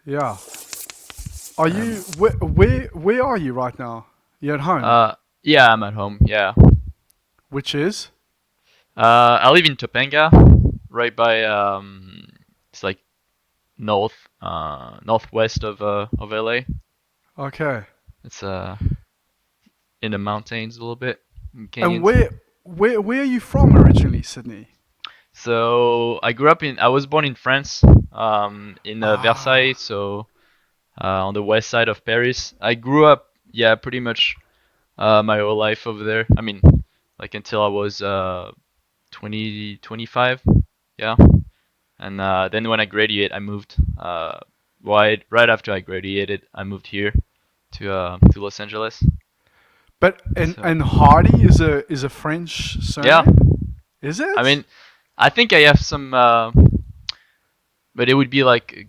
Yeah. Are you Um, where are you right now? You at home? uh, yeah, I'm at home. Yeah. Which is? I live in Topanga, right by it's like northwest of LA. Okay. It's in the mountains a little bit, in And canyons. where are you from originally, Sydney? So I was born in France, in Versailles, Ah, so on the west side of Paris. I grew up, yeah, pretty much my whole life over there. I mean, like until I was 20, 25, yeah. And then when I graduated, I moved. Right after I graduated, I moved here to Los Angeles. but So and Hardy is a French yeah, surname, is I it? mean, I think I have some, but it would be like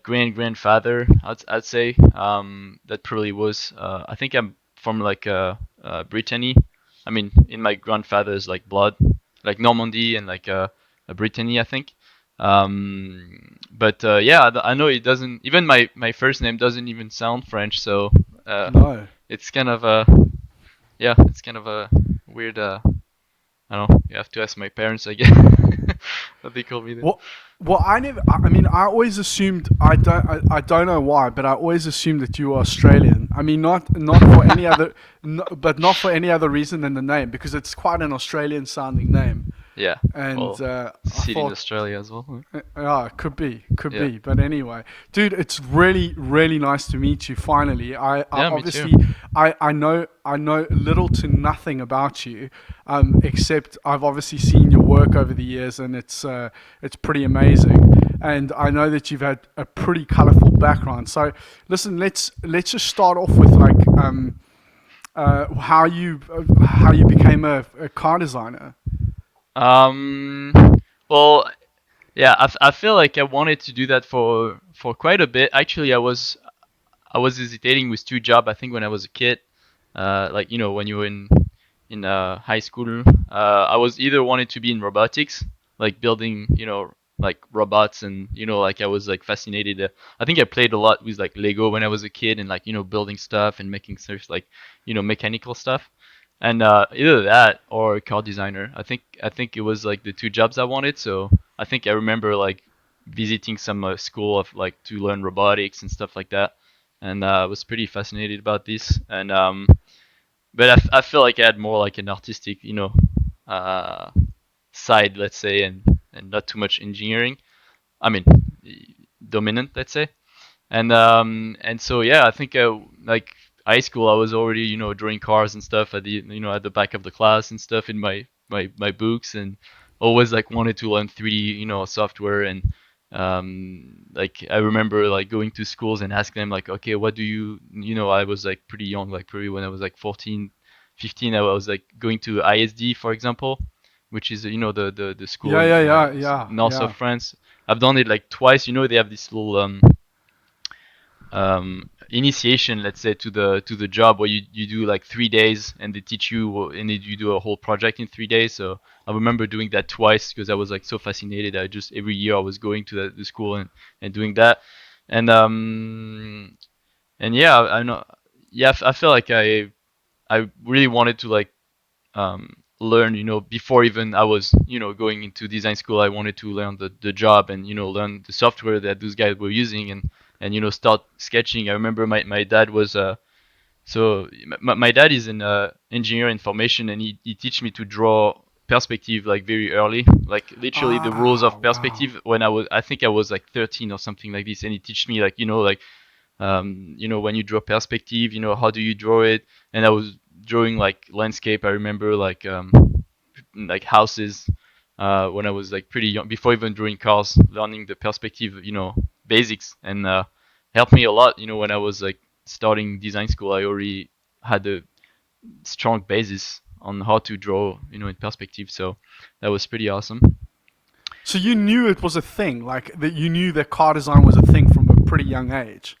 grandfather. I'd say that probably was. I think I'm from like Brittany. I mean, in my grandfather's like blood, like Normandy and like Brittany, I think. But yeah, I know it doesn't. Even my first name doesn't even sound French, so uh, No. it's kind of a yeah, it's kind of a weird. I don't know. You have to ask my parents, I guess, what they call me then. Well, well, I never. I mean, I always assumed. I don't know why, but I always assumed that you were Australian. I mean, not for any other, no, but not for any other reason than the name, because it's quite an Australian sounding name. Yeah. And Well, I city in thought, Australia as well. Huh? yeah, could Yeah. be. But anyway, dude, it's really, really nice to meet you. Finally, I Yeah, me too. obviously, I know little to nothing about you, except I've obviously seen your work over the years, and it's pretty amazing. And I know that you've had a pretty colourful background. So, listen, let's just start off with like how you became a car designer. Um. Well, yeah. I feel like I wanted to do that for quite a bit. Actually, I was hesitating with two jobs. I think when I was a kid, like when you were in high school, I was either wanted to be in robotics, like building, like robots, and like I was like fascinated. I think I played a lot with like Lego when I was a kid, and like building stuff and making stuff like mechanical stuff. And either that or car designer. I think it was like the two jobs I wanted. So I think I remember like visiting some school of like to learn robotics and stuff like that, and I was pretty fascinated about this. And but I feel like I had more like an artistic, uh, side, let's say, and not too much engineering. I mean, dominant, let's say. And so yeah, I think like high school, I was already drawing cars and stuff at at the back of the class and stuff in my books, and always like wanted to learn 3D software. And like I remember like going to schools and asking them like, okay, what do I was like pretty young, like probably when I was like 14, 15, I was like going to ISD, for example, which is the school Yeah, in yeah, yeah, yeah, north of yeah. France. I've done it like twice. They have this little initiation, let's say, to the job, where you do like 3 days, and they teach you, and you do a whole project in 3 days. So I remember doing that twice because I was like so fascinated. I just every year I was going to the school and doing that. And yeah, I know. Yeah, I feel like I really wanted to like learn, before even I was, going into design school. I wanted to learn the job, and learn the software that those guys were using, and start sketching. I remember my dad was so my dad is an engineer information, and he teach me to draw perspective like very early, like literally the rules Ah, of wow. perspective when I think I was like 13 or something like this. And he teach me like when you draw perspective, how do you draw it? And I was drawing like landscape. I remember like houses when I was like pretty young, before even drawing cars, learning the perspective, basics, and helped me a lot. When I was like starting design school, I already had a strong basis on how to draw, in perspective. So that was pretty awesome. So you knew it was a thing, like that you knew that car design was a thing from a pretty young age.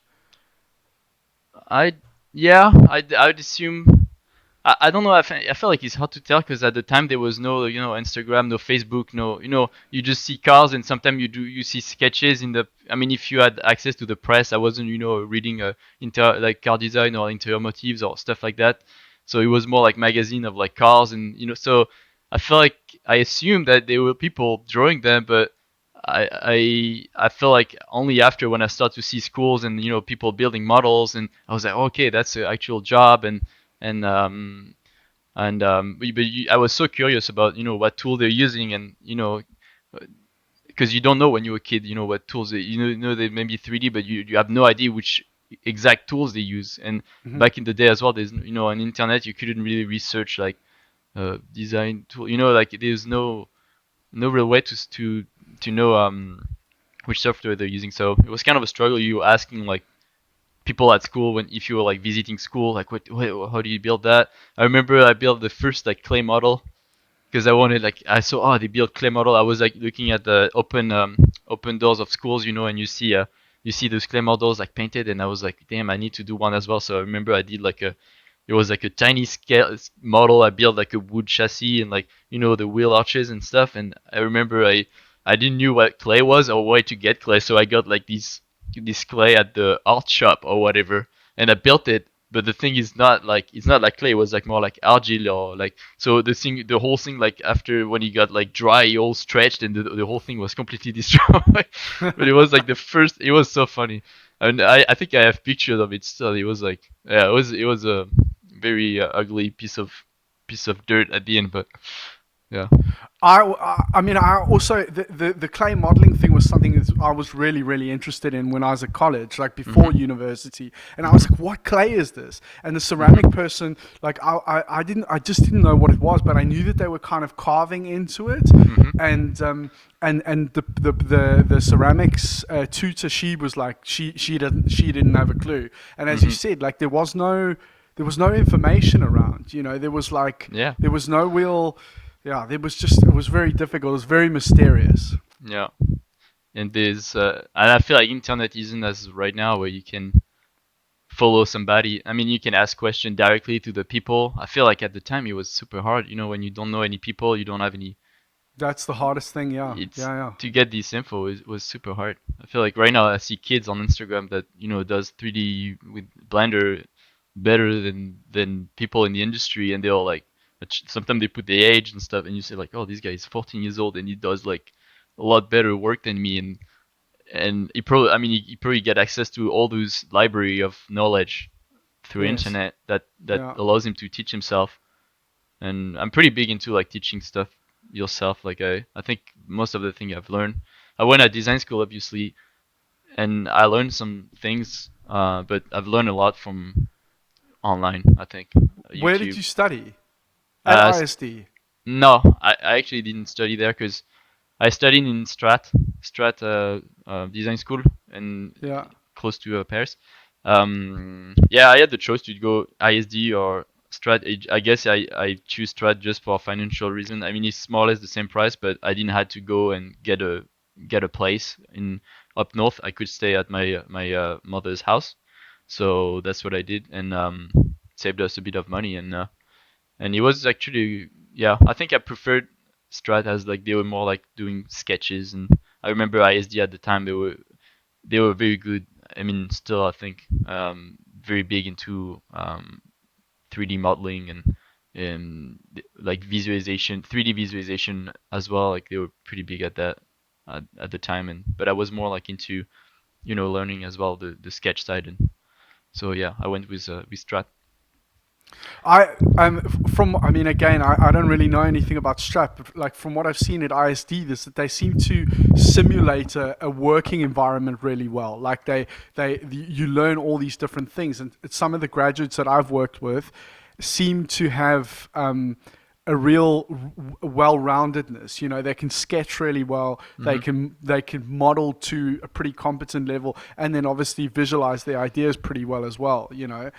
I Yeah, I'd assume. I don't know. I feel like it's hard to tell because at the time there was no, Instagram, no Facebook, no, you just see cars and sometimes you see sketches in the. I mean, if you had access to the press, I wasn't, reading like car design or interior motifs or stuff like that. So it was more like magazine of like cars and so I feel like I assumed that there were people drawing them, but I feel like only after when I start to see schools and people building models and I was like, okay, that's an actual job and I was so curious about what tool they're using and because you don't know when you're a kid what tools they may be 3D but you have no idea which exact tools they use and Hmm. back in the day as well there's on internet you couldn't really research like design tool like there's no real way to know which software they're using so it was kind of a struggle you were asking like people at school when if you were like visiting school like how do you build that I remember I built the first like clay model because I wanted like I saw they build clay model I was like looking at the open doors of schools and you see those clay models like painted and I was like damn I need to do one as well so I remember I did like a it was like a tiny scale model I built like a wood chassis and like the wheel arches and stuff and I remember I didn't knew what clay was or where to get clay so I got like this clay at the art shop or whatever and I built it but the thing is not like it's not like clay it was like more like argile or like so the whole thing like after when it got like dry it all stretched and the whole thing was completely destroyed but it was like the first it was so funny and I think I have pictures of it still it was like yeah it was a very ugly piece of dirt at the end but yeah. I mean, I also the clay modeling thing was something that I was really really interested in when I was at college, like before Mhm. university, and I was Mhm. like, "What clay is this?" And the ceramic Mhm. person, like, I just didn't know what it was, but I knew that they were kind of carving into it, Mhm. and the ceramics tutor, she was like, she didn't have a clue, and as you Mhm. said, like, there was no information around, there was like Yeah. there was no real. Yeah, it was very difficult. It was very mysterious. Yeah. And and I feel like internet isn't as right now where you can follow somebody. I mean, you can ask question directly to the people. I feel like at the time it was super hard. When you don't know any people, you don't have any. That's the hardest thing. Yeah, It's yeah, yeah. to get this info was super hard. I feel like right now I see kids on Instagram that does 3D with Blender better than people in the industry, and they'll like sometimes they put the age and stuff, and you say like, oh, this guy is 14 years old and he does like a lot better work than me, and he probably I mean he probably get access to all those library of knowledge through Yes, internet that yeah. allows him to teach himself and I'm pretty big into like teaching stuff yourself like I think most of the thing I've learned I went at design school obviously and I learned some things but I've learned a lot from online I think Where did YouTube you study? At uh ISD. no I actually didn't study there because I studied in Strat design school and Yeah. close to Paris. Yeah, I had the choice to go ISD or Strat. I guess I choose Strat just for financial reason. I mean, it's more or less the same price, but I didn't have to go and get a place in up north. I could stay at my mother's house, so that's what I did and saved us a bit of money and it was actually yeah I think I preferred Strat as like they were more like doing sketches and I remember ISD at the time they were very good. I mean still I think very big into 3D modeling and like visualization 3D visualization as well like they were pretty big at that at the time and but I was more like into learning as well the sketch side and so yeah I went with Strat. From I mean again I don't really know anything about Strat, but like from what I've seen at ISD, this that they seem to simulate a working environment really well. Like they you learn all these different things, and some of the graduates that I've worked with seem to have a real well-roundedness. They can sketch really well. They Hmm. can model to a pretty competent level, and then obviously visualize their ideas pretty well as well. Yeah.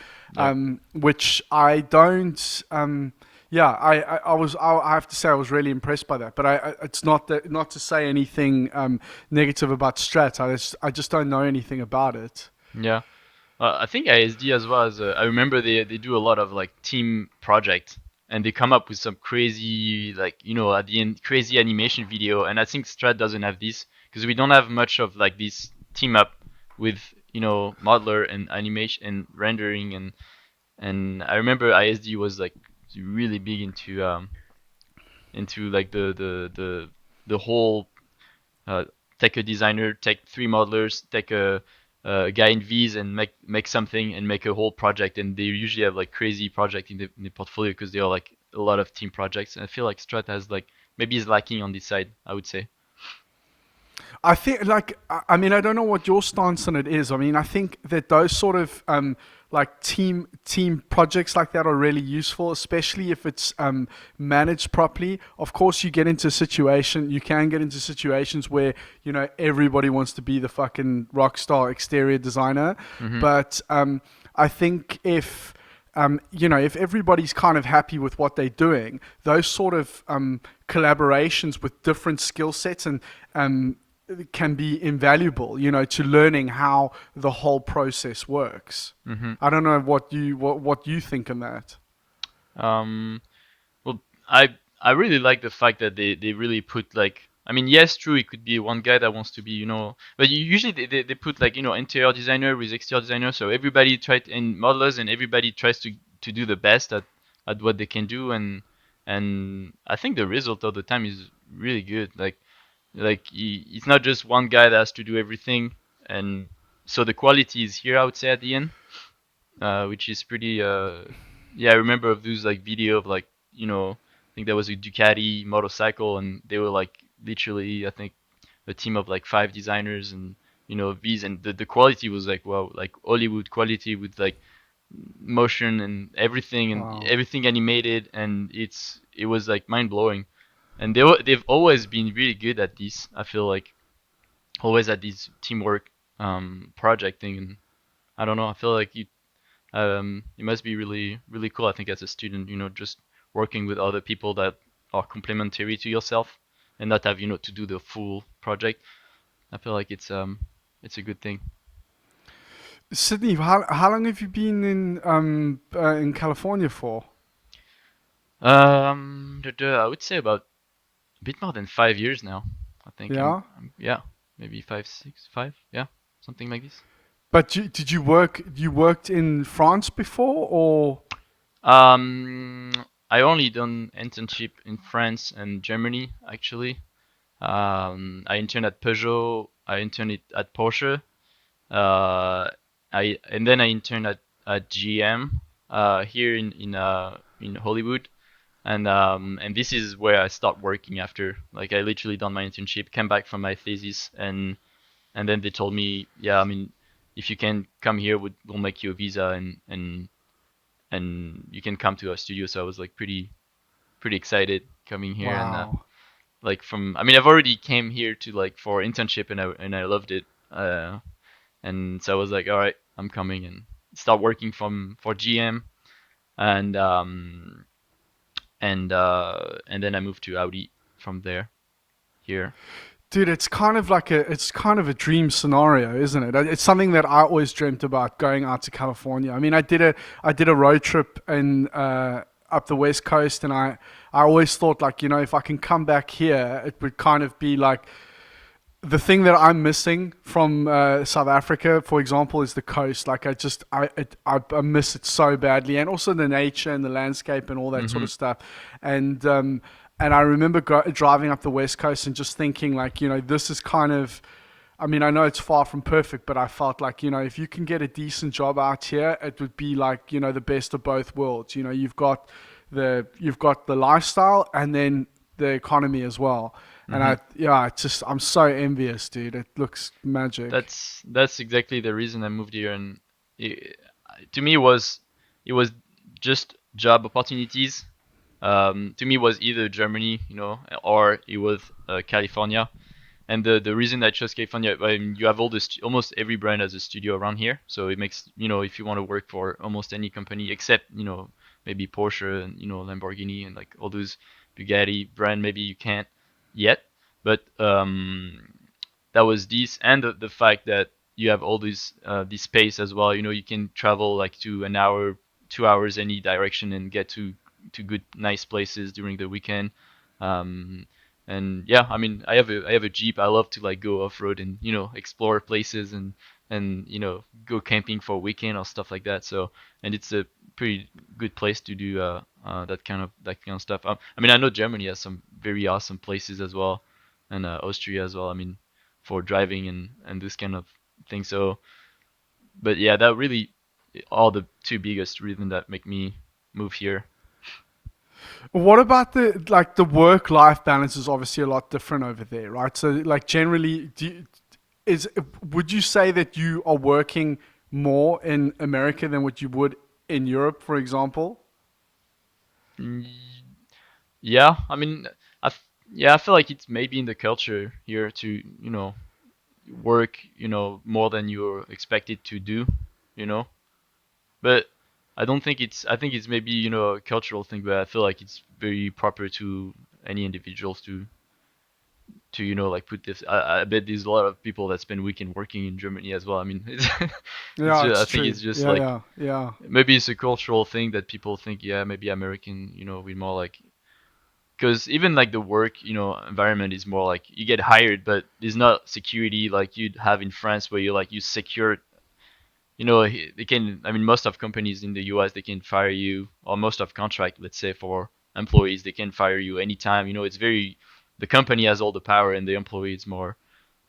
Which I don't. Yeah, I have to say I was really impressed by that. But it's not to say anything negative about Strat. I just don't know anything about it. Yeah. I think ISD as well as I remember they do a lot of like team project and they come up with some crazy like at the end crazy animation video and I think Strat doesn't have this because we don't have much of like this team up with modeler and animation and rendering and I remember ISD was like really big into like the whole take a designer, take three modelers, take a guy in V's and make something and make a whole project. And they usually have like crazy project in the portfolio because they are like a lot of team projects. And I feel like Strat has like maybe is lacking on this side. I would say. I think, like, I mean, I don't know what your stance on it is. I mean, I think that those sort of like team projects like that are really useful, especially if it's managed properly. Of course, you can get into situations where everybody wants to be the fucking rock star exterior designer, Hmm. but I think if everybody's kind of happy with what they're doing, those sort of collaborations with different skill sets and can be invaluable, to learning how the whole process works. Hmm. I don't know what you think on that. Um, Well, I really like the fact that they really put like I mean yes true it could be one guy that wants to be but usually they put like interior designer with exterior designer so everybody and modelers and everybody tries to do the best at what they can do and I think the result of the time is really good it's not just one guy that has to do everything and so the quality is here I would say at the end which is pretty. Yeah, I remember of those like video of like I think there was a Ducati motorcycle and they were like literally I think a team of like five designers and these and the quality was like wow like Hollywood quality with like motion and Wow. everything animated and it was like mind blowing and they've always been really good at this I feel like always at this teamwork projecting and I don't know I feel like it must be really, really cool. I think as a student, just working with other people that are complementary to yourself and not have, to do the full project. I feel like it's a good thing. Sydney, how long have you been in California for? I would say about a bit more than 5 years now. I think Yeah. yeah, maybe five, six, five, yeah, something like this. But did you worked in France before, or? Um, I only done internship in France and Germany actually. I interned at Peugeot. I interned at Porsche. Uh, and then I interned at GM here in Hollywood. And this is where I start working after. Like I literally done my internship, came back from my thesis, and then they told me, yeah, I mean, if you can come here, we'll make you a visa and you can come to our studio. So I was like pretty excited coming here and Wow. like from I mean I've already came here to like for internship and I loved it and so I was like all right I'm coming and start working from for GM and and then I moved to Audi from there here. Dude, it's kind of a dream scenario, isn't it? It's something that I always dreamt about going out to California. I mean, I did a road trip in up the west coast, and I always thought like if I can come back here, it would kind of be like the thing that I'm missing from South Africa, for example, is the coast. Like I miss it so badly, and also the nature and the landscape and all that sort Hmm. of stuff. And and I remember driving up the west coast and just thinking like this is kind of. I mean, I know it's far from perfect, but I felt like if you can get a decent job out here, it would be like the best of both worlds. You've got the lifestyle and then the economy as well. And Hmm. I'm so envious, dude. It looks magic. That's exactly the reason I moved here and it, to me it was just job opportunities. To me, it was either Germany, or it was California. And the reason I chose California, I mean, you have almost every brand has a studio around here, so it makes if you want to work for almost any company except maybe Porsche and Lamborghini and like all those Bugatti brand, maybe you can't yet. But that was this, and the fact that you have all this space as well. You know, you can travel like to an hour, 2 hours any direction and get to good nice places during the weekend. Um, and yeah, I mean, I have a Jeep. I love to like go off road and explore places and go camping for a weekend or stuff like that. So and it's a pretty good place to do that kind of stuff. I mean, I know Germany has some very awesome places as well, and Austria as well. I mean, for driving and this kind of thing. So, but yeah, that really all the two biggest reasons that make me move here. What about the work life balance is obviously a lot different over there, right? So like generally, is would you say that you are working more in America than what you would in Europe, for example? Mm, Yeah, I mean, yeah, I feel like it's maybe in the culture here to work more than you're expected to do, you know. But I think it's maybe a cultural thing, but I feel like it's very proper to any individuals to like put this. I bet there's a lot of people that spend weekend working in Germany as well. I mean, it's Yeah, just, it's I think true. it's just Yeah, like yeah, yeah. maybe it's a cultural thing that people think, yeah, maybe American, we more like, because even like the work environment is more like you get hired, but there's not security like you'd have in France where you secure. They can. I mean, most of companies in the U.S. they can fire you, or most of contract, let's say for employees, they can fire you anytime. It's very the company has all the power, and the employee is more.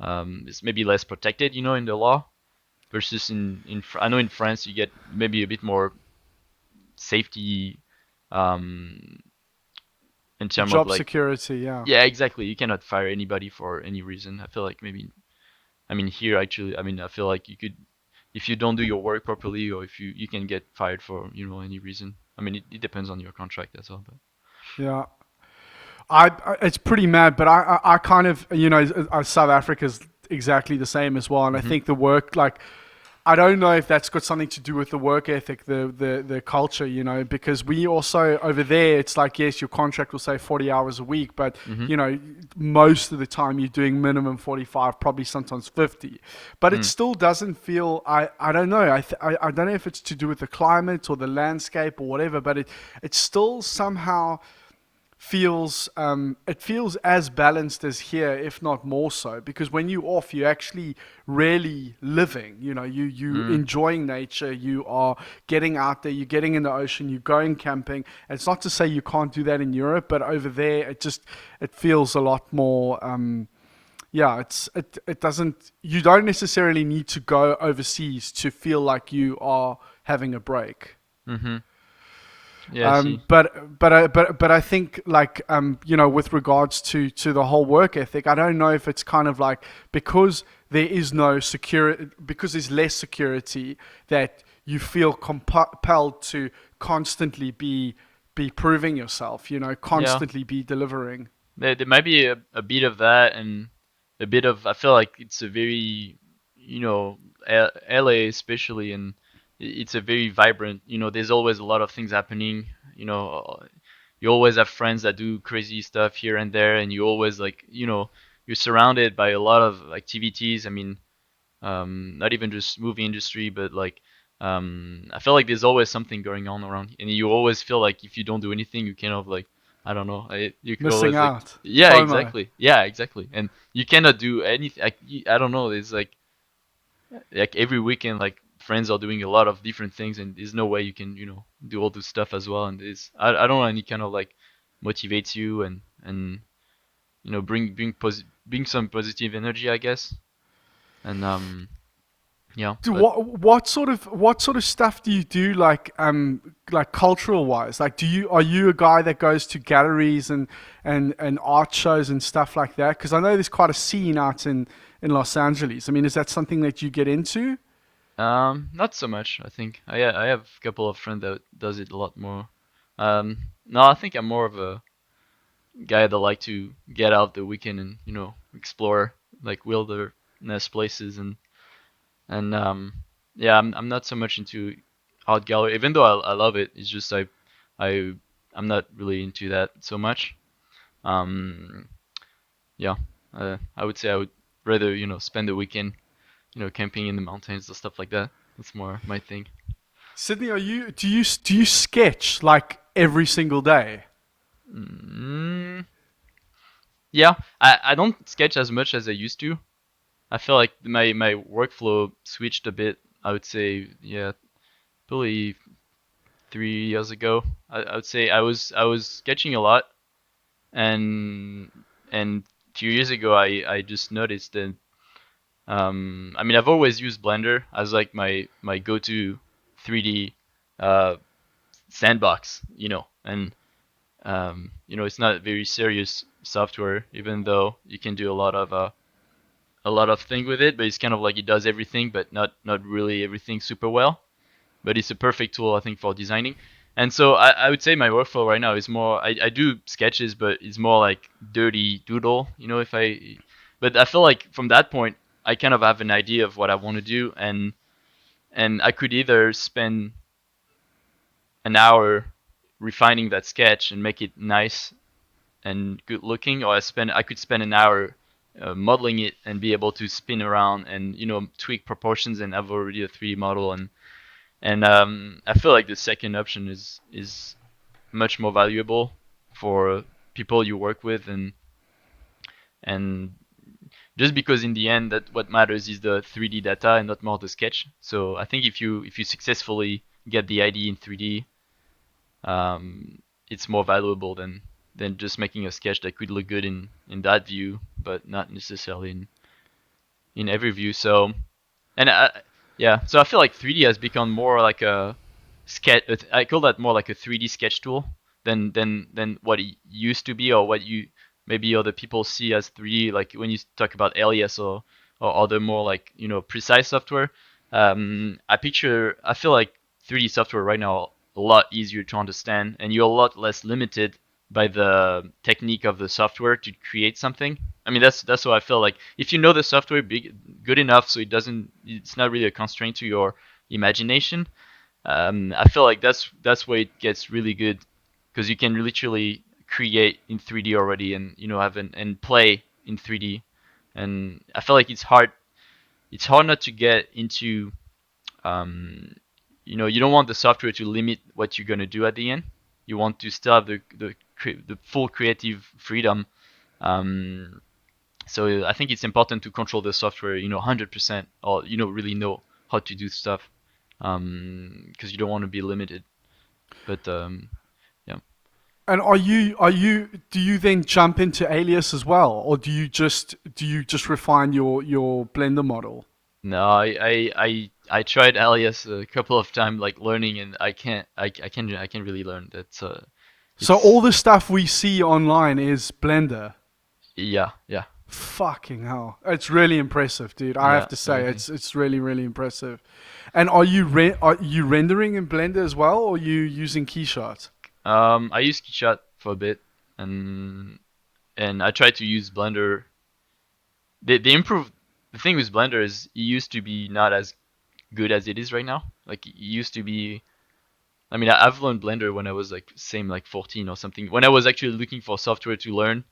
It's maybe less protected, in the law versus I know in France you get maybe a bit more safety, um, in terms of Job like. security. Yeah. Yeah, exactly. You cannot fire anybody for any reason. I feel like maybe, I mean, here actually, I mean, I feel like you could, if you don't do your work properly, or if you can get fired for, any reason. I mean, it depends on your contract as well, but. Yeah. It's pretty mad, but I kind of, South Africa's exactly the same as well, and I Mhm. think the work, like, I don't know if that's got something to do with the work ethic, the culture, because we also over there, it's like yes, your contract will say 40 hours a week, but Mhm. most of the time you're doing minimum 45, probably sometimes 50, but it Mm. still doesn't feel. I don't know. I don't know if it's to do with the climate or the landscape or whatever, but it still somehow feels as balanced as here, if not more so. Because when you off, you're actually really living. You Mm. enjoying nature. You are getting out there. You're getting in the ocean. You're going camping. It's not to say you can't do that in Europe, but over there, it feels a lot more. Yeah, it doesn't. You don't necessarily need to go overseas to feel like you are having a break. Mhm. Yeah, I see. But I think like with regards to the whole work ethic, I don't know if it's kind of like because there is no security, because there's less security, that you feel compelled to constantly be proving yourself, Yeah. constantly be delivering. There might be a bit of that and a bit of I feel like it's a very you know LA especially, and it's a very vibrant, there's always a lot of things happening. You always have friends that do crazy stuff here and there, and you always like you're surrounded by a lot of activities. I mean, not even just movie industry, but like I feel like there's always something going on around, and you always feel like if you don't do anything, you kind of like I don't know, you could Missing always like out. FOMO. yeah, exactly, and you cannot do anything. I don't know, it's like every weekend, like friends are doing a lot of different things, and there's no way you can do all this stuff as well, and it's I don't know any kind of like motivates you and bring some positive energy, I guess, and yeah, Do but. what sort of stuff do you do, like cultural wise? Like, are you a guy that goes to galleries and art shows and stuff like that? Because I know there's quite a scene out in Los Angeles. I mean, is that something that you get into? Not so much. I think I have a couple of friends that does it a lot more. No, I think I'm more of a guy that like to get out the weekend and explore like wilderness places and yeah, I'm not so much into art gallery, even though I love it. It's just I I'm not really into that so much. Um, yeah, I would say I would rather spend the weekend camping in the mountains or stuff like that. That's more my thing. Sydney, do you sketch like every single day? Mm, yeah, I don't sketch as much as I used to. I feel like my workflow switched a bit. I would say, yeah, probably 3 years ago. I would say I was sketching a lot, and and a few years ago I just noticed that I mean I've always used Blender as like my go-to 3D uh, sandbox, and it's not very serious software, even though you can do a lot of things with it, but it's kind of like it does everything, but not really everything super well. But it's a perfect tool, I think, for designing. And so I would say my workflow right now is more I do sketches, but it's more like dirty doodle, if I but I feel like from that point I kind of have an idea of what I want to do, and I could either spend an hour refining that sketch and make it nice and good looking, or I could spend an hour modeling it and be able to spin around and tweak proportions and have already a 3D model. And I feel like the second option is much more valuable for people you work with, and just because in the end that what matters is the 3D data and not more the sketch. So I think if you successfully get the ID in 3D, it's more valuable than just making a sketch that could look good in that view, but not necessarily in every view. So and yeah, so I feel like 3D has become more like a sketch. I call that more like a 3D sketch tool than what it used to be, or what you maybe other people see as 3D. Like when you talk about Alias or other more like precise software. I feel like 3D software right now a lot easier to understand, and you're a lot less limited by the technique of the software to create something. I mean, that's what I feel like. If you know the software good enough, so it's not really a constraint to your imagination. I feel like that's where it gets really good, because you can literally create in 3D already, and have and play in 3D. And I feel like it's hard not to get into um, you don't want the software to limit what you're gonna do at the end. You want to still have the full creative freedom. Um, so I think it's important to control the software, 100%, or really know how to do stuff, because you don't want to be limited. But yeah, And do you then jump into Alias as well, or do you just refine your Blender model? no, I tried Alias a couple of times, like learning, and I can't really learn that. So all It's the stuff we see online is Blender. Yeah, yeah, Fucking hell. It's really impressive, dude. I have yeah. to No, say thank it's really really impressive. And are you rendering in Blender as well, or are you using Keyshot? you. I use Keyshot for a bit, and I try to use Blender. They improved. The thing with Blender is it used to be not as good as it is right now. Like it used to be. I mean, I've learned Blender when I was like same like 14 or something. When I was actually looking for software to learn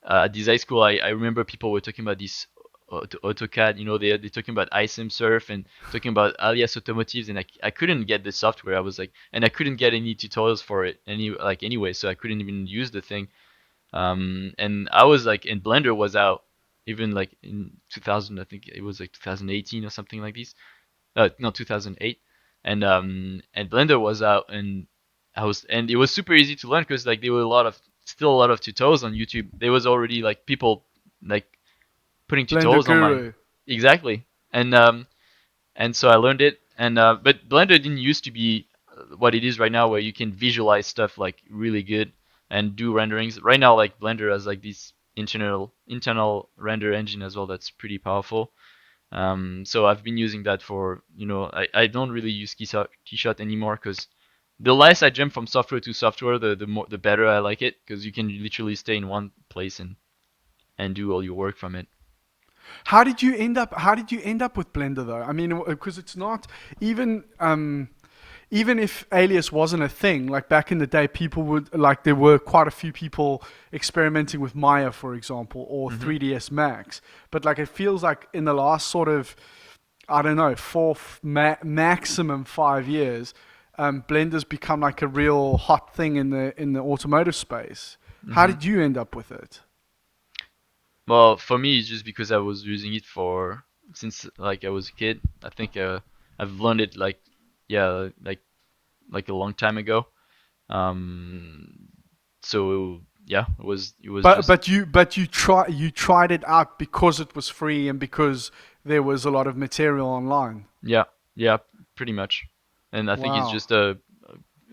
at design school, I remember people were talking about this AutoCAD. They're talking about iSimsurf and talking about Alias Automotives, and I couldn't get the software. I was like, and I couldn't get any tutorials for it anyway, so I couldn't even use the thing. And I was like, and Blender was out even like in 2000, I think it was like 2018 or something like this. No, 2008, and Blender was out, and it was super easy to learn because like there were still a lot of tutorials on YouTube. There was already like people like putting Blender tutorials online. Guru. Exactly, and so I learned it, but Blender didn't used to be what it is right now, where you can visualize stuff like really good and do renderings. Right now, like Blender has like this internal render engine as well that's pretty powerful. So I've been using that for, I don't really use Keyshot anymore, because the less I jump from software to software, the better I like it, because you can literally stay in one place and do all your work from it. How did you end up with Blender though? I mean, because it's not even even if Alias wasn't a thing, like back in the day, people would like there were quite a few people experimenting with Maya, for example, or hmm 3ds Max. But like it feels like in the last sort of I don't know, maximum 5 years, Blender's become like a real hot thing in the automotive space. How Hmm. did you end up with it? Well, for me, it's just because I was using it for since like I was a kid. I think I've learned it like yeah, like a long time ago. Um, so yeah, it was But just you tried it out because it was free and because there was a lot of material online. yeah, yeah, pretty much. And I think it's Wow. just a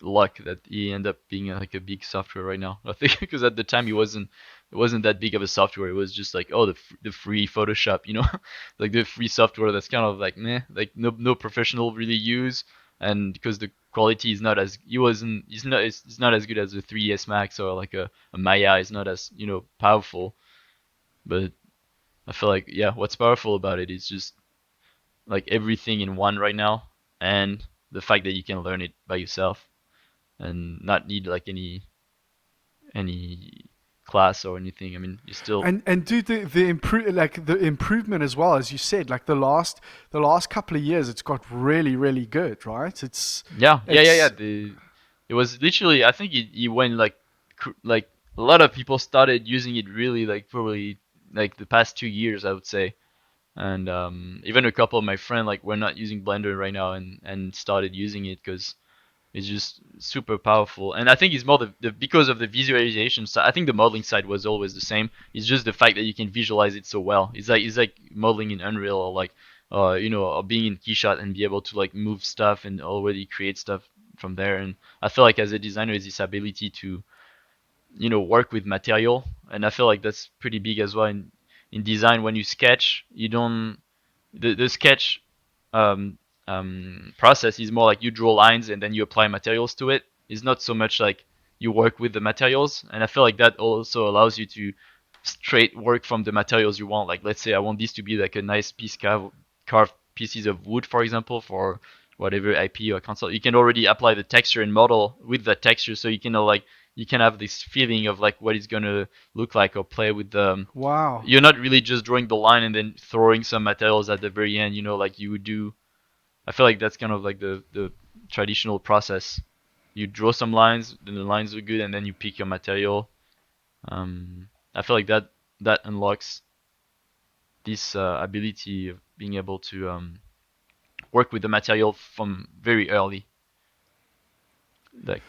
luck that he ended up being like a big software right now. I think because at the time it wasn't that big of a software. It was just like oh the free Photoshop, like the free software that's kind of like meh, like no professional really use, and because the quality is not as it wasn't it's not as good as the 3ds Max or like a Maya is not as powerful, but I feel like yeah, what's powerful about it is just like everything in one right now, and the fact that you can learn it by yourself and not need like any class or anything. I mean, you still And do the improvement as well as you said, like the last couple of years, it's got really good, right? yeah. It's It was literally I think it went like like a lot of people started using it really like probably like the past 2 years I would say, and even a couple of my friends like were not using Blender right now and started using it because it's just super powerful. And I think it's more the because of the visualization side. I think the modeling side was always the same. It's just the fact that you can visualize it so well. It's like modeling in Unreal or like or being in Keyshot and be able to like move stuff and already create stuff from there. And I feel like as a designer, is this ability to work with material, and I feel like that's pretty big as well in design. When you sketch, you don't the sketch um, process is more like you draw lines and then you apply materials to it. It's not so much like you work with the materials, and I feel like that also allows you to straight work from the materials you want. Like let's say I want this to be like a nice piece carved pieces of wood, for example, for whatever IP or console. You can already apply the texture and model with that texture, so you can like you can have this feeling of like what it's gonna look like or play with the wow. you're not really just drawing the line and then throwing some materials at the very end, like you would do. I feel like that's kind of like the traditional process. You draw some lines, then the lines are good, and then you pick your material. I feel like that unlocks this ability of being able to work with the material from very early. Like,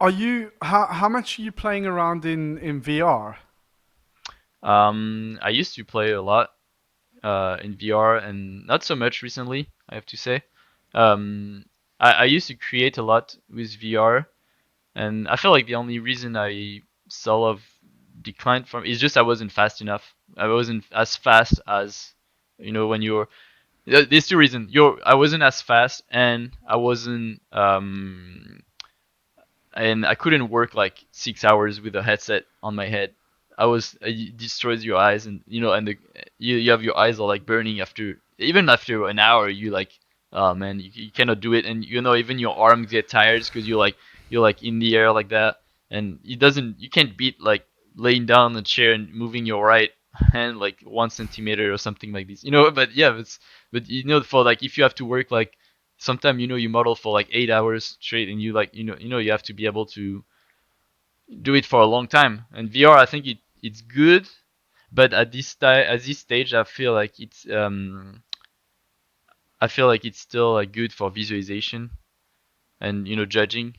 Are you how much are you playing around in VR? I used to play a lot in VR and not so much recently, I have to say. Um, I used to create a lot with VR, and I feel like the only reason I sort of declined from is just I wasn't fast enough. I wasn't as fast as when you're. There's two reasons. I wasn't as fast, and I couldn't work like 6 hours with a headset on my head. It destroys your eyes, and and you have your eyes are like burning even after an hour. You like, oh man, you cannot do it, and even your arms get tired because you're like in the air like that, and you can't beat like laying down on the chair and moving your right hand like 1 centimeter or something like this. But yeah, but for like if you have to work like sometimes you model for like 8 hours straight, and you like you have to be able to do it for a long time. And VR, I think it's good, but at this stage, I feel like it's still like good for visualization and judging,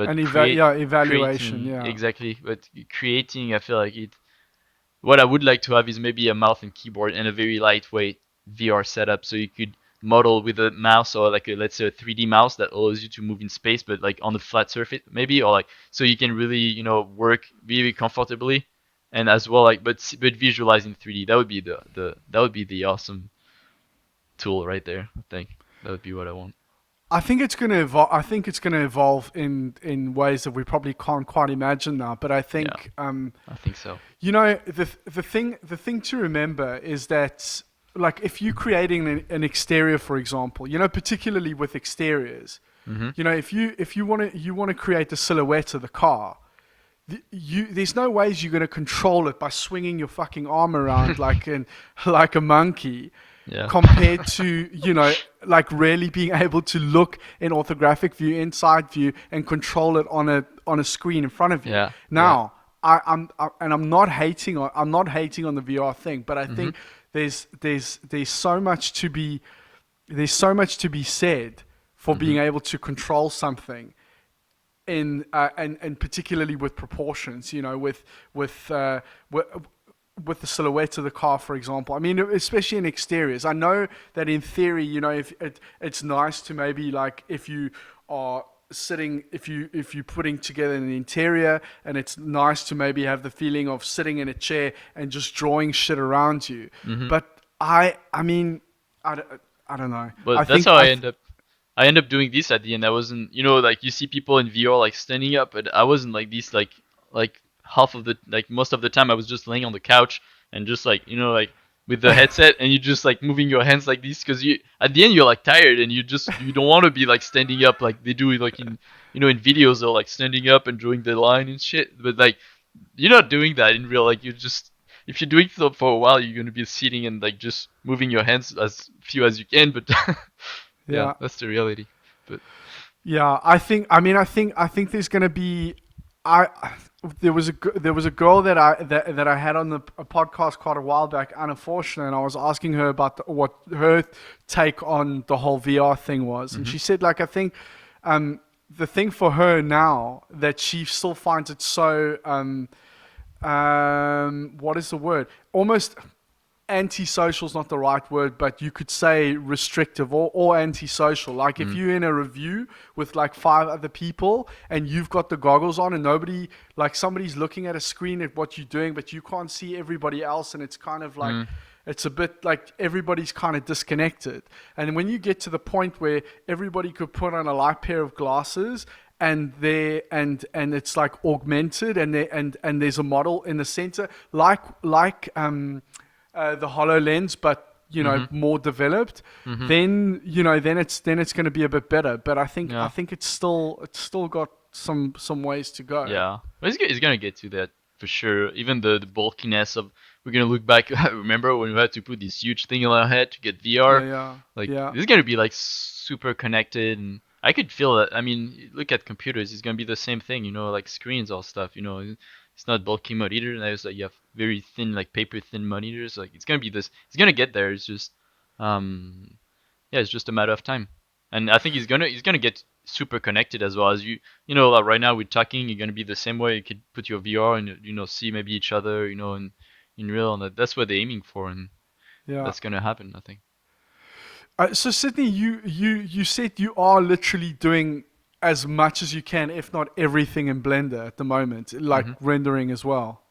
And but create evaluation, creating yeah. exactly, but creating, I feel like what I would like to have is maybe a mouse and keyboard and a very lightweight VR setup, so you could model with a mouse or like let's say a 3D mouse that allows you to move in space, but like on a flat surface maybe, or like so you can really work very comfortably, and as well like but visualize in 3D. That would be the awesome tool right there. I think that would be what I want. I think it's going to evolve. I think it's going to evolve in ways that we probably can't quite imagine now. But I Yeah, think I think so. the thing to remember is that like if you're creating an exterior, for example, particularly with exteriors, Hmm. if you want to create the silhouette of the car, there's no ways you're going to control it by swinging your fucking arm around like a monkey. Yeah. compared to, like really being able to look in orthographic view, inside view, and control it on a screen in front of you. Yeah. Yeah. Now, and I'm not hating on the VR thing, but I Mhm. think there's so much to be said for being Mhm. able to control something and particularly with proportions, with uh, with with the silhouette of the car, for example. I mean, especially in exteriors. I know that in theory, if it's nice to maybe like if you are sitting if you're putting together an interior, and it's nice to maybe have the feeling of sitting in a chair and just drawing shit around you. Mhm. But I mean, I, don't- I don't know. I But that's think how I end up doing this at the end. I wasn't, like you see people in VR like standing up, but I wasn't like this. Like half of the like most of the time I was just laying on the couch and just like like with the headset, and you just like moving your hands like this because you at the end you're like tired and you don't want to be like standing up like they do like in in videos, or like standing up and drawing the line and shit. But like you're not doing that in real. Like you just if you're doing so for a while, you're gonna be sitting and like just moving your hands as few as you can. But yeah, yeah. that's the reality. But Yeah, I think. I mean, I think there's going to be. I there was a girl that I had on a podcast quite a while back, Anna Forshner, and I was asking her about what her take on the whole VR thing was, and hmm she said like I think the thing for her now that she still finds it so what is the word, almost antisocial is not the right word, but you could say restrictive or antisocial. Like if mm you're in a review with like five other people and you've got the goggles on and nobody, like somebody's looking at a screen at what you're doing, but you can't see everybody else, and it's kind of like, mm it's a bit like everybody's kind of disconnected. And when you get to the point where everybody could put on a light pair of glasses and it's like augmented, and there's a model in the center like the HoloLens, but hmm more developed, hmm then it's going to be a bit better. But I yeah, think it's still got some ways to go. yeah. But it's gonna get to that for sure. Even the bulkiness of we're gonna look back. Remember when we had to put this huge thing on our head to get Yeah, VR? yeah, Like yeah, this is gonna be like super connected, and I could feel that. I mean, look at computers; it's gonna be the same thing. Like screens, all stuff. It's not bulky mode either. And there's like you have very thin, like paper thin monitors. Like it's gonna be this. It's gonna get there. It's just, um, yeah, it's just a matter of time. And I think he's gonna get super connected as well as like right now we're talking. You're gonna be the same way. You could put your VR and see maybe each other. In real, and that's what they're aiming for, and yeah. that's gonna happen. I think. So Sydney, you said you are literally doing as much as you can, if not everything, in Blender at the moment, like hmm rendering as well.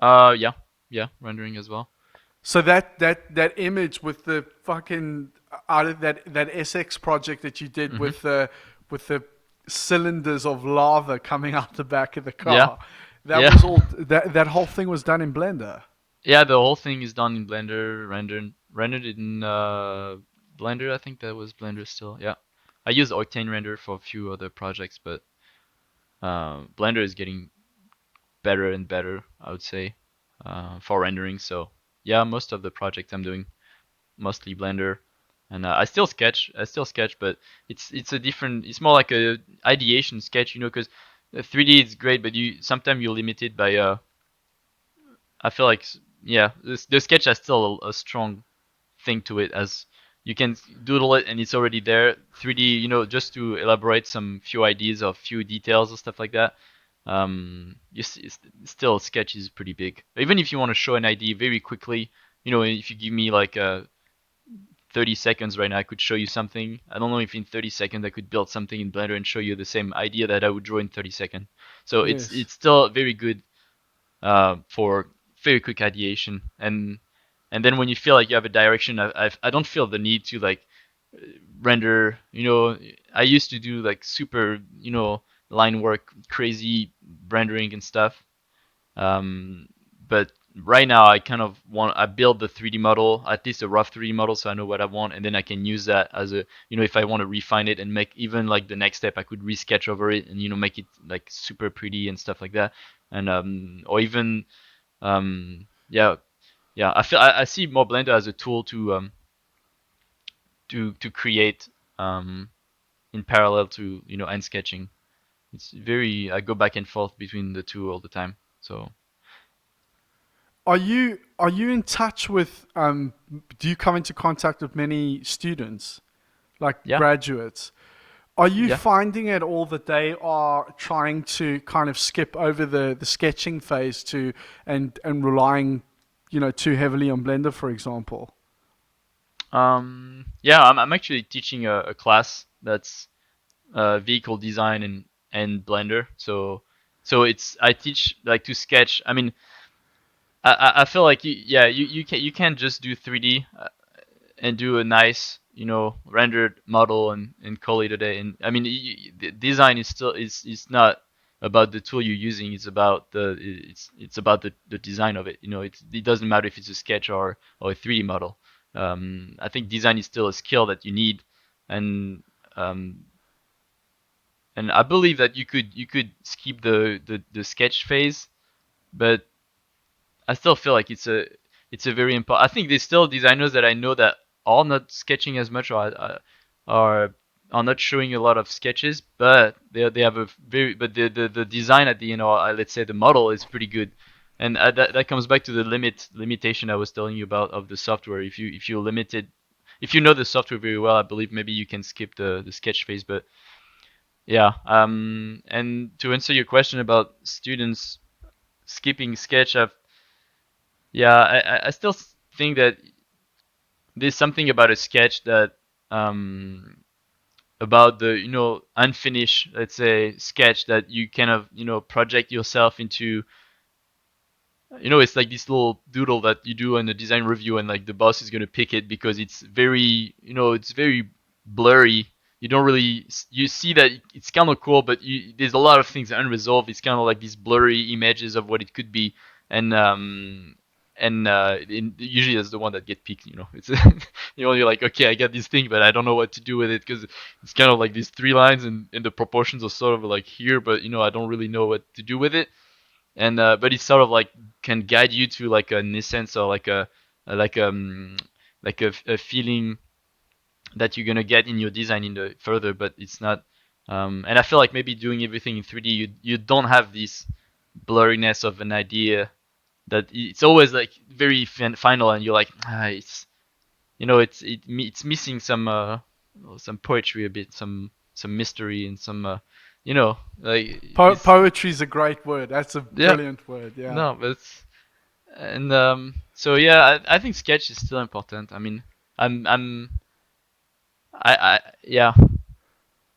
Yeah, yeah, rendering as well. So that image with the fucking out of that SX project that you did hmm with the cylinders of lava coming out the back of the Yeah, car, that yeah, was all that whole thing was done in Blender. yeah. The whole thing is done in Blender, rendered in Blender. I think that was Blender still. Yeah, I used Octane render for a few other projects, but Blender is getting better and better, I would say, for rendering. So yeah, most of the projects I'm doing mostly Blender, and I still sketch, but it's a different. It's more like a ideation sketch, because 3D is great, but you sometimes you're limited by I feel like yeah, the sketch has still a strong thing to it as you can doodle it and it's already there. 3D, just to elaborate some few ideas or few details or stuff like that. Still sketch is pretty big. Even if you want to show an idea very quickly, if you give me like 30 seconds right now, I could show you something. I don't know if in 30 seconds I could build something in Blender and show you the same idea that I would draw in 30 seconds. So it's Yes. it's still very good for very quick ideation, and then when you feel like you have a direction, I don't feel the need to like render. I used to do like super line work, crazy rendering and stuff. Um, but right now I build the 3D model, at least a rough 3D model, so I know what I want, and then I can use that as a if I want to refine it and make even like the next step, I could resketch over it and make it like super pretty and stuff like that, and or even yeah, yeah. I see more Blender as a tool to to create in parallel to and sketching. It's very I go back and forth between the two all the time. So Are you in touch with do you come into contact with many students, like yeah, graduates? Are you yeah. finding at all that they are trying to kind of skip over the sketching phase to and relying, too heavily on Blender, for example? Yeah, I'm actually teaching a class that's vehicle design and Blender. So it's I teach like to sketch. I mean, I feel like yeah, you can't just do 3D and do a nice rendered model and call it a day. And I mean, the design is still is not about the tool you're using. It's about the design of it. It doesn't matter if it's a sketch or a 3D model. I think design is still a skill that you need, and um, and I believe that you could skip the sketch phase, but I still feel like it's a very important. I think there's still designers that I know that are not sketching as much or are not showing a lot of sketches, but they have a very but the design at the end, or let's say the model is pretty good, and that comes back to the limitation I was telling you about of the software. If you're limited, if you know the software very well, I believe maybe you can skip the sketch phase, but yeah. And to answer your question about students skipping sketch, yeah, I still think that there's something about a sketch that um about the unfinished, let's say, sketch that you kind of project yourself into. It's like this little doodle that you do in a design review, and like the boss is gonna pick it because it's very, it's very blurry. You don't really, you see that it's kind of cool, but there's a lot of things unresolved. It's kind of like these blurry images of what it could be, and usually that's the one that get picked. It's you're like, okay, I got this thing, but I don't know what to do with it because it's kind of like these three lines, and the proportions are sort of like here, but I don't really know what to do with it. And but it's sort of like can guide you to like an essence, or like a like a feeling that you're gonna get in your design in the further, but it's not. And I feel like maybe doing everything in 3D, you don't have this blurriness of an idea that it's always like very final, and you're like, it's it's missing some poetry a bit, some mystery, and some like it's Poetry is a great word. That's a yeah. brilliant word. Yeah. No, but and so yeah, I think sketch is still important. I mean, I'm I yeah,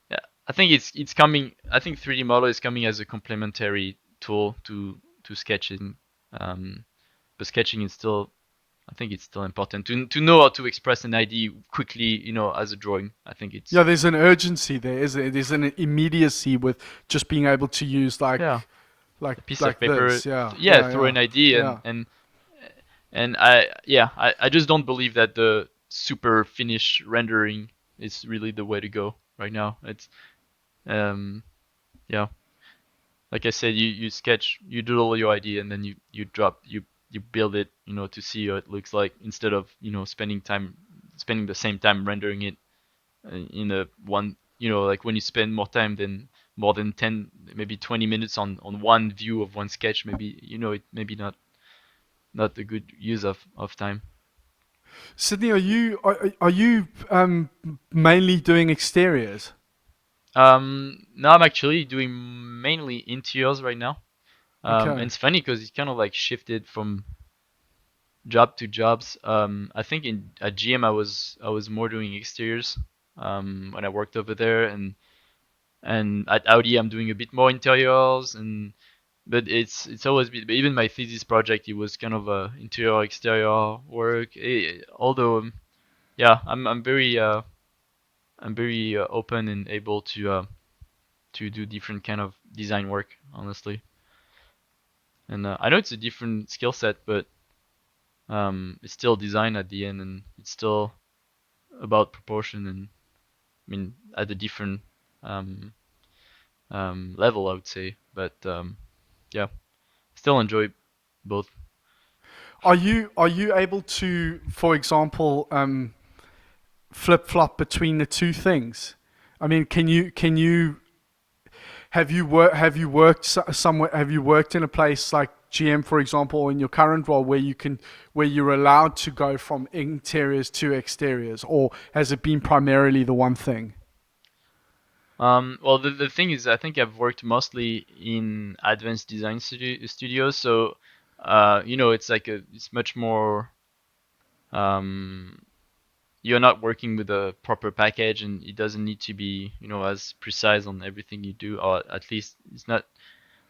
yeah. I think it's coming. I think 3D model is coming as a complementary tool to sketching. Um, but sketching is still, I think it's still important to know how to express an idea quickly. As a drawing. I think it's Yeah, there's an urgency there, isn't it? There's an immediacy with just being able to use yeah, like a piece of like paper. this. Yeah, Yeah, yeah, throw yeah, an idea, yeah. and I just don't believe that the super finished rendering is really the way to go right now. It's um yeah, like I said, you sketch, you doodle your idea, and then you build it, to see what it looks like, instead of spending the same time rendering it in a one, like when you spend more than 10, maybe 20 minutes on one view of one sketch, maybe it maybe not a good use of time. Sydney, are you mainly doing exteriors? Now I'm actually doing mainly interiors right now. And Okay. it's funny because it's kind of like shifted from job to jobs. I think at GM I was more doing exteriors when I worked over there, and at Audi I'm doing a bit more interiors, and but it's always been, even my thesis project, it was kind of a interior exterior work. Although yeah, I'm very open and able to do different kind of design work, honestly. And I know it's a different skill set, but it's still design at the end, and it's still about proportion, and I mean at a different um, level, I would say. But yeah, still enjoy both. Are you able to, for example, flip flop between the two things? I mean, can you have you worked somewhere? Have you worked in a place like GM, for example, or in your current role where you're allowed to go from interiors to exteriors, or has it been primarily the one thing? Well, the thing is, I think I've worked mostly in advanced design studios, so it's like it's much more. Um, you're not working with a proper package, and it doesn't need to be, as precise on everything you do, or at least it's not.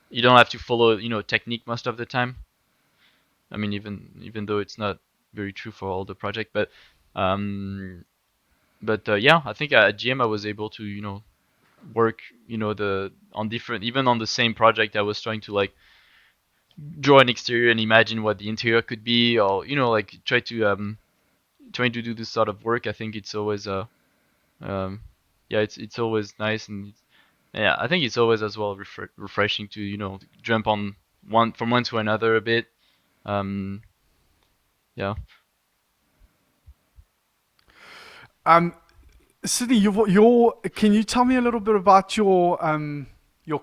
You don't have to follow, technique most of the time. I mean, even though it's not very true for all the project, um, but yeah, I think at GM I was able to, work, the on different, even on the same project. I was trying to like draw an exterior and imagine what the interior could be, or like trying to do this sort of work. I think it's always um, yeah, it's always nice, and yeah, I think it's always as well refreshing to jump on one from one to another a bit. Um, yeah, Um, Sydney, can you tell me a little bit about your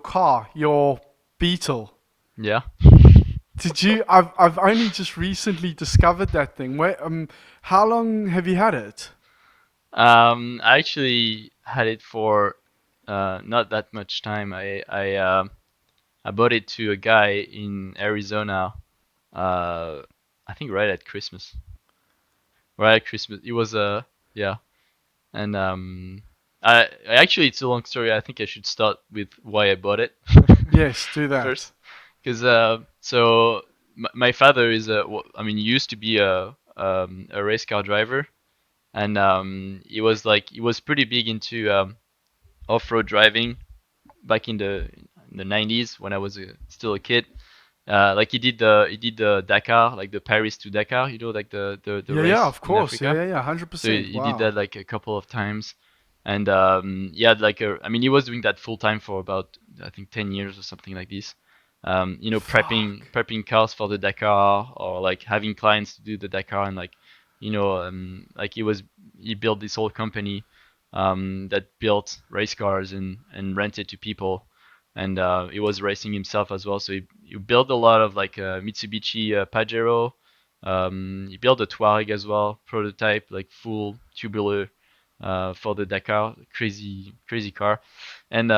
car, your Beetle? yeah. Did you? I've only just recently discovered that thing. How long have you had it? I actually had it for not that much time. I bought it to a guy in Arizona. Uh, I think right at Christmas. Right at Christmas, it was yeah, and I actually it's a long story. I think I should start with why I bought it Yes, do that. first, because so my father is I mean, he used to be a race car driver, and he was pretty big into off-road driving back in the 90s when I was still a kid. Like he did the Dakar, like the Paris to Dakar, like the Yeah, yeah, race of in course. Yeah, Africa. yeah, yeah, So 100%. he did that Wow. like a couple of times, and he had like I mean, he was doing that full time for about I think 10 years or something like this. Fuck. Prepping cars for the Dakar, or like having clients to do the Dakar, and like like he built this whole company that built race cars and rented to people, and he was racing himself as well. So he built a lot of like Mitsubishi Pajero. He built a Touareg as well, prototype, like full tubular for the Dakar, crazy car. And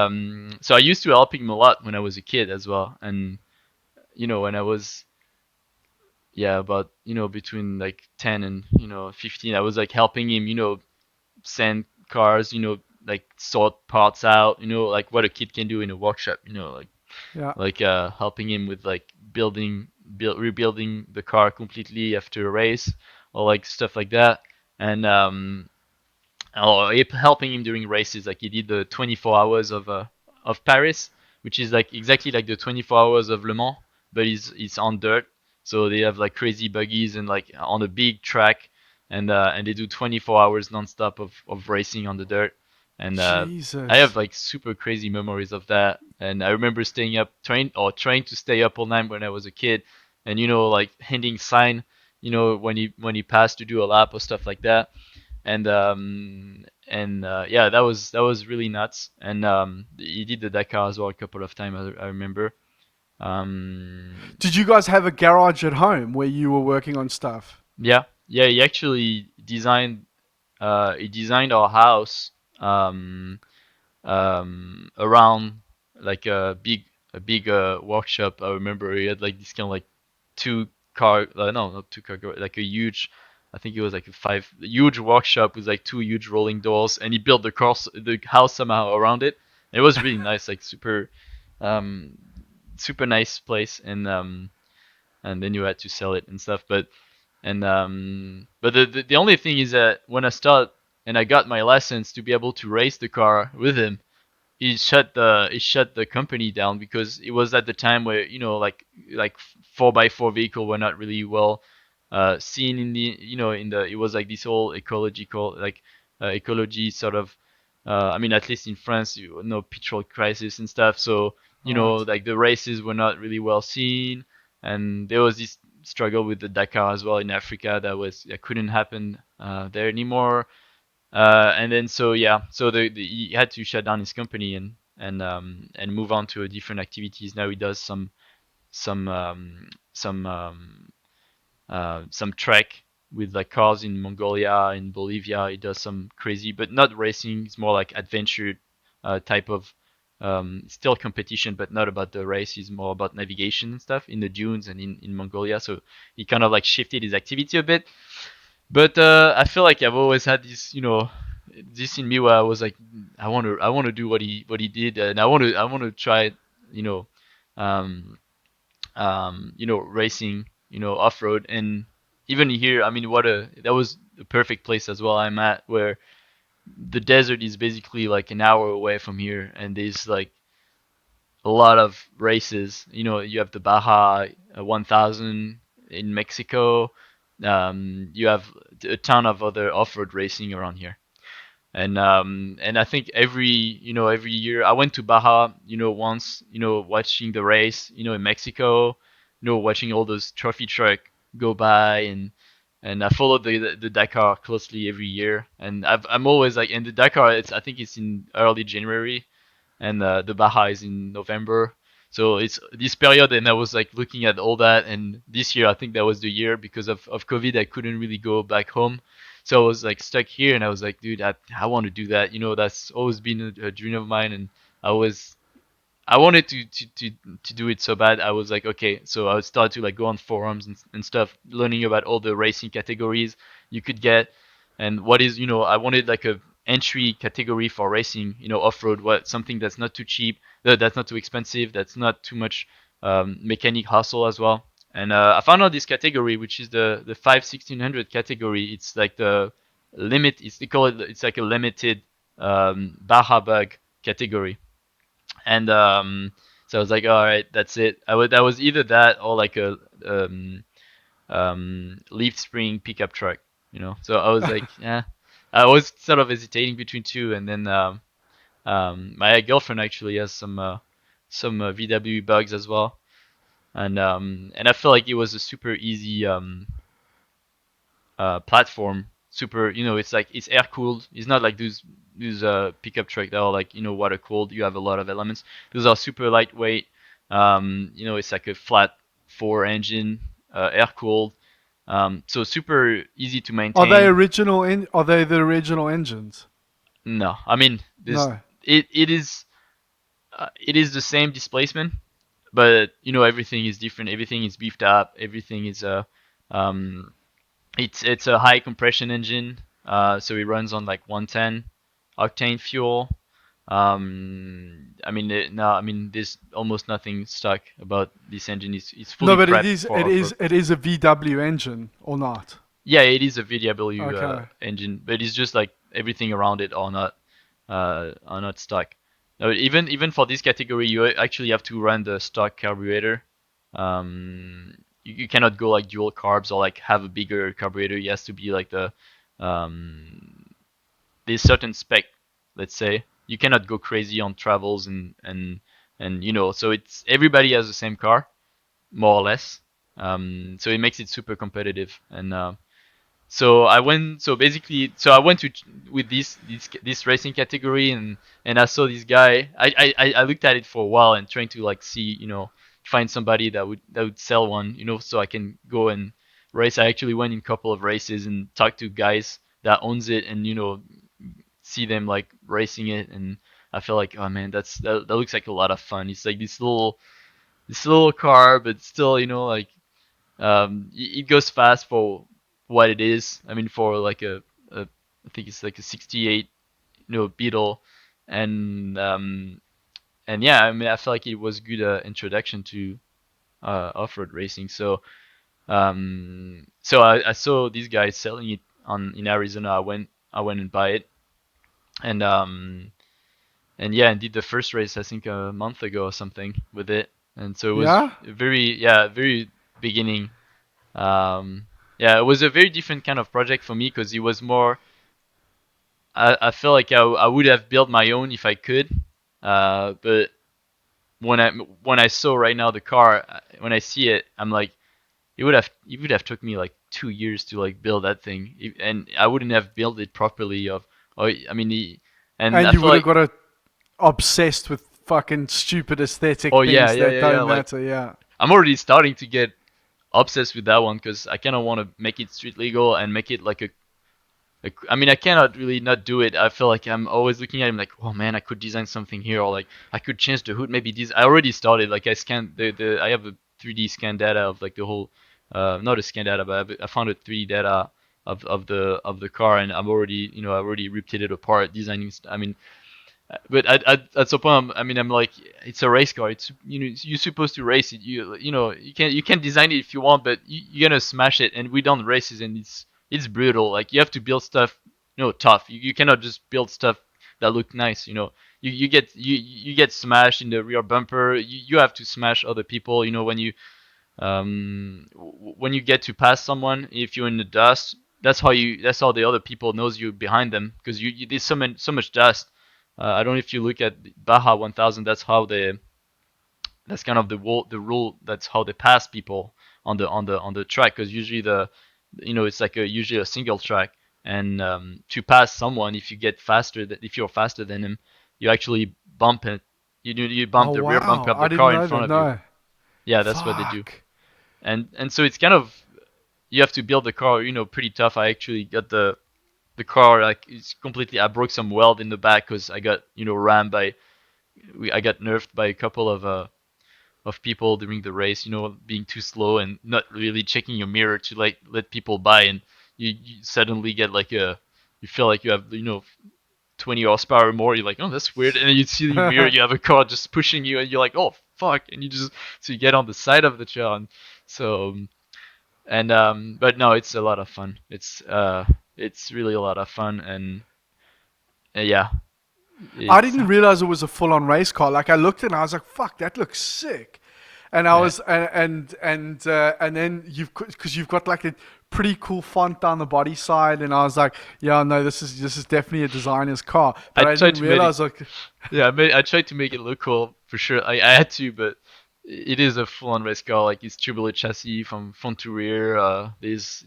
so I used to help him a lot when I was a kid as well. And when I was yeah about between like 10 and 15, I was like helping him send cars, like sort parts out, like what a kid can do in a workshop, Yeah. like helping him with like rebuilding the car completely after a race, or like stuff like that. And or helping him during races, like he did the 24 hours of Paris, which is like exactly like the 24 hours of Le Mans, but it's on dirt. So they have like crazy buggies and like on a big track, and they do 24 hours nonstop of racing on the dirt. And I have Jesus. like super crazy memories of that. And I remember staying up, trying to stay up all night when I was a kid, and like handing sign, when he passed to do a lap or stuff like that. And yeah, that was really nuts. And he did the Dakar as well a couple of times. I remember. Um, Did you guys have a garage at home where you were working on stuff? yeah, yeah. He actually designed. He designed our house. Around like a big workshop. I remember he had like this kind of like two car no, not two car like a huge, I think it was like a huge workshop with like two huge rolling doors, and he built the house somehow around it. It was really nice, like um super nice place. And then you had to sell it and stuff. But the only thing is that when I start and I got my license to be able to race the car with him, he shut the company down, because it was at the time where like 4x4 vehicle were not really well seen in the in the it was like this whole ecological like ecology sort of I mean, at least in France, petrol crisis and stuff. So Right. like the races were not really well seen, and there was this struggle with the Dakar as well in Africa that couldn't happen there anymore. And then so yeah, so he had to shut down his company and move on to a different activities. Now he does some um, some um, some trek with like cars in Mongolia, in Bolivia. He does some crazy, but not racing. It's more like adventure type of still competition, but not about the race. It's more about navigation and stuff in the dunes and in Mongolia. So he kind of like shifted his activity a bit. But I feel like I've always had this, this in me where I was like, I want to do what he did, and I want to try, you know, um, racing, off road, and even here, I mean, that was the perfect place as well. I'm at where the desert is basically like an hour away from here, and there's like a lot of races. You have the Baja 1000 in Mexico. You have a ton of other off-road racing around here. And I think every year I went to Baja, once, watching the race, in Mexico, watching all those trophy truck go by, and I followed the Dakar closely every year. And I'm always like, and the Dakar, I think it's in early January, and the Baja is in November. So it's this period, and I was like looking at all that. And this year, I think that was the year because of COVID, I couldn't really go back home. So I was like stuck here, and I was like, dude, I want to do that. That's always been a dream of mine, and I was I wanted to do it so bad. I was like, okay, so I would start to like go on forums and stuff, learning about all the racing categories you could get, and I wanted like a entry category for racing, off road, what something that's not too cheap, that's not too expensive, that's not too much mechanic hustle as well. And I found out this category, which is the 5 1600 category. It's like the limit. They call it. It's like a limited Baja bug category. And so I was like, all right, that's it. That was either that or like a leaf spring pickup truck, So I was like, yeah, I was sort of hesitating between two, and then my girlfriend actually has some VW bugs as well, and I feel like it was a super easy platform. Super, it's like it's air cooled. It's not like those pickup truck that are like water cooled. You have a lot of elements. Those are super lightweight. It's like a flat four engine, air cooled. So super easy to maintain. Are they the original engines? No, I mean this. No. It is the same displacement, but everything is different. Everything is beefed up. Everything is um, it's a high compression engine, so it runs on like 110 octane fuel. I mean, no, I mean, there's almost nothing stuck about this engine. It's No, fully but prepped for off-road. it is a VW engine or not? Yeah, it is a VW Okay. engine, but it's just like everything around it are not stuck. No, even for this category, you actually have to run the stock carburetor. You cannot go like dual carbs or like have a bigger carburetor. It has to be like um, there's certain spec. Let's say you cannot go crazy on travels and so it's everybody has the same car more or less. So it makes it super competitive. And so I went to with this racing category, and I saw this guy. I looked at it for a while and trying to like see, find somebody that would sell one, so I can go and race. I actually went in a couple of races and talked to guys that owns it, and see them like racing it. And I feel like, oh man, that looks like a lot of fun. It's like this little car, but still, like it goes fast for what it is. I mean, for like I think it's like a 68, Beetle, and yeah, I mean, I feel like it was a good introduction to off-road racing. So I saw these guys selling it on in Arizona. I went and buy it, and yeah, and did the first race I think a month ago or something with it. And so it was Yeah. very beginning. Yeah, it was a very different kind of project for me because it was more. I feel like I would have built my own if I could, but when I saw right now the car, when I see it, I'm like, it would have took me like 2 years to like build that thing, and I wouldn't have built it properly Or I mean, and And I you feel would have like, got obsessed with fucking stupid aesthetic oh yeah, things yeah, that yeah, yeah. don't Like matter. Yeah. I'm already starting to get obsessed with that one because I kind of want to make it street legal and make it like a like, I mean, I cannot really not do it. I feel like I'm always looking at him like, oh man, I could design something here, or like I could change the hood. Maybe this. I already started. Like I scanned the I have a 3D scan data of like the whole, not a scan data, but I found a 3D data of the car, and I'm already I already ripped it apart, designing. I mean, but at some point, I mean, I'm like, it's a race car. It's you're supposed to race it. You can design it if you want, but you're gonna smash it. And we done races, and it's brutal. Like you have to build stuff, tough. You cannot just build stuff that look nice. You get smashed in the rear bumper. You have to smash other people. When you get to pass someone, if you're in the dust, that's how the other people knows you behind them because there's so much dust. I don't know if you look at Baja 1000. That's kind of the rule. That's how they pass people on the track because usually it's like usually a single track. And to pass someone, if you're faster than him, you actually bump it. You Oh bump the rear bumper wow, of I the didn't car in know that. front of you. No. Yeah, that's what they do. Fuck. And so it's kind of, you have to build the car, pretty tough. I actually got the car, like it's completely. I broke some weld in the back because I got rammed by. I got nerfed by a couple of people during the race. Being too slow and not really checking your mirror to like let people by, and you suddenly get like you feel like you have 20 horsepower more. You're like, oh, that's weird, and then you see the mirror, you have a car just pushing you, and you're like, oh fuck, and so you get on the side of the trail, and so. But no, it's a lot of fun. It's really a lot of fun, and yeah, I it's didn't realize it was a full-on race car. Like I looked at it and I was like, "Fuck, that looks sick." And I yeah, was, and then because you've got like a pretty cool font down the body side, and I was like, "Yeah, no, this is definitely a designer's car." I But I tried didn't to make it. realize like, Yeah, I tried to make it look cool for sure. I had to, but it is a full-on race car. Like it's tubular chassis from front to rear. There's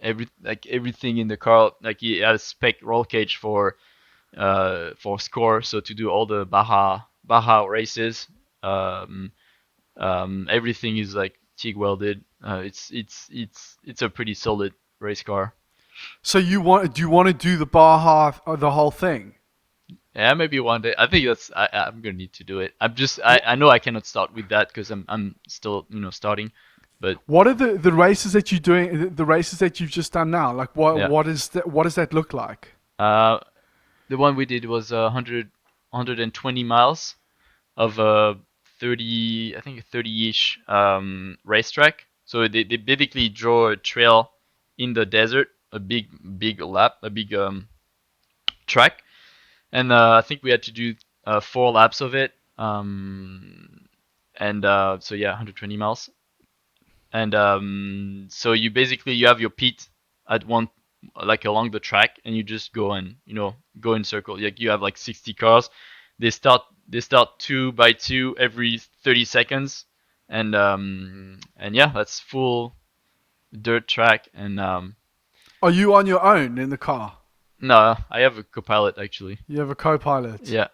everything in the car. Like it has spec roll cage for score. So to do all the Baja races, um, everything is like TIG welded. It's a pretty solid race car. so do you want to do the Baja the whole thing? Yeah, maybe one day. I think I'm gonna need to do it. What I know I cannot start with that because I'm still starting, but what are the races that you're doing? The races that you've just done now? Like yeah. what does that look like? Uh, the one we did was 120 miles of a 30, I think 30-ish racetrack. So they basically draw a trail in the desert, a big lap, a big track, and I think we had to do 4 laps of it. And so yeah, 120 miles. And so you have your pit at one, like along the track, and you just go in circle. Like you have like 60 cars. They start two by two every 30 seconds, and yeah, that's full dirt track. And Are you on your own in the car? no, I have a copilot actually. You have a co-pilot. Yeah,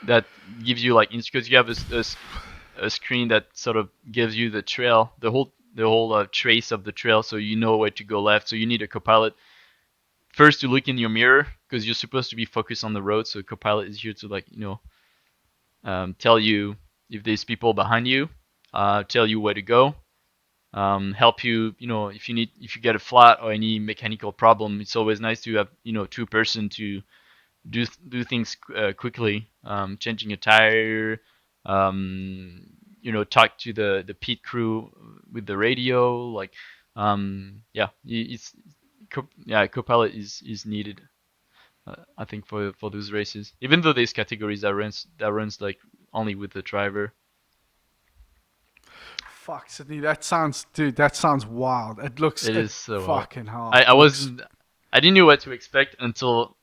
that gives you like because you have a screen that sort of gives you the trail, the whole trace of the trail, so you know where to go left. So you need a copilot first to look in your mirror because you're supposed to be focused on the road. So copilot is here to like tell you if there's people behind you, tell you where to go, help you. If you get a flat or any mechanical problem, it's always nice to have two-person to do things quickly, changing a tire, talk to the pit crew with the radio, like yeah, yeah, Copilot is needed. I think for those races, even though there's categories that runs like only with the driver. Fuck, Sydney, dude, that sounds wild. It It is so hard. fucking hell. I It looks, wasn't. I didn't know what to expect until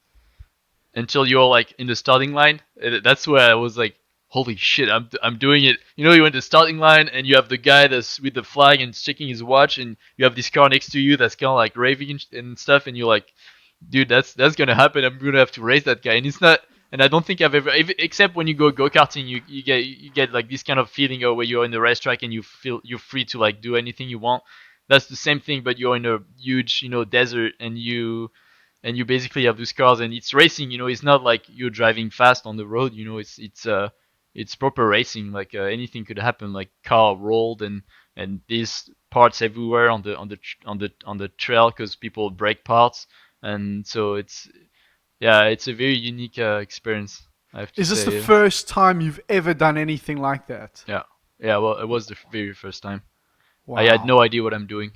you're like in the starting line. That's where I was like, holy shit, I'm doing it. You're in the starting line and you have the guy that's with the flag and checking his watch, and you have this car next to you that's kind of like raving and stuff, and you're like, dude, that's gonna happen. I'm gonna have to race that guy, and it's not. And I don't think I've ever, except when you go karting, you get like this kind of feeling of where you're in the racetrack and you feel you're free to like do anything you want. That's the same thing, but you're in a huge, desert, and you basically have these cars, and it's racing. It's not like you're driving fast on the road. It's proper racing. Like anything could happen. Like car rolled, and these parts everywhere on the trail because people break parts, and so it's a very unique experience, I have to Is this the say. first time you've ever done anything like that? Yeah, yeah. Well, it was the very first time. I had Wow. no idea what I'm doing,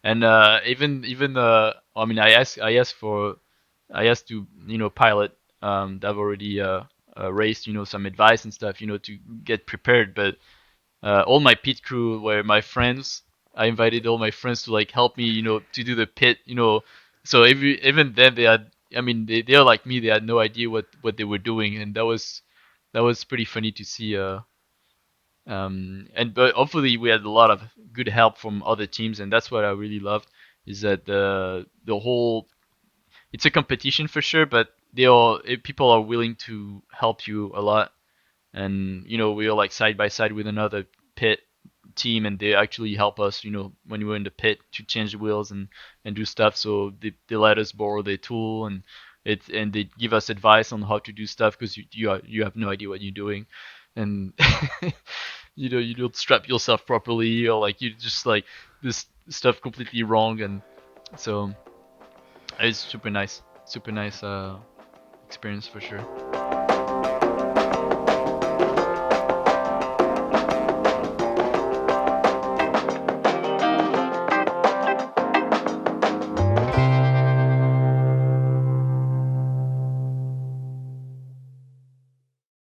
and even I mean, I asked to pilot that have already raced some advice and stuff to get prepared, but all my pit crew were my friends. I invited all my friends to like help me to do the pit. So even then they had, I mean, they're like me, they had no idea what they were doing, and that was pretty funny to see. And but hopefully we had a lot of good help from other teams, and that's what I really loved is that the whole, it's a competition for sure, but people are willing to help you a lot, and we are like side by side with another pit team, and they actually help us when we were in the pit to change the wheels and do stuff. So they let us borrow their tool, and they give us advice on how to do stuff because you have no idea what you're doing, and you don't strap yourself properly, or like you just like this stuff completely wrong. And so it's super nice experience for sure.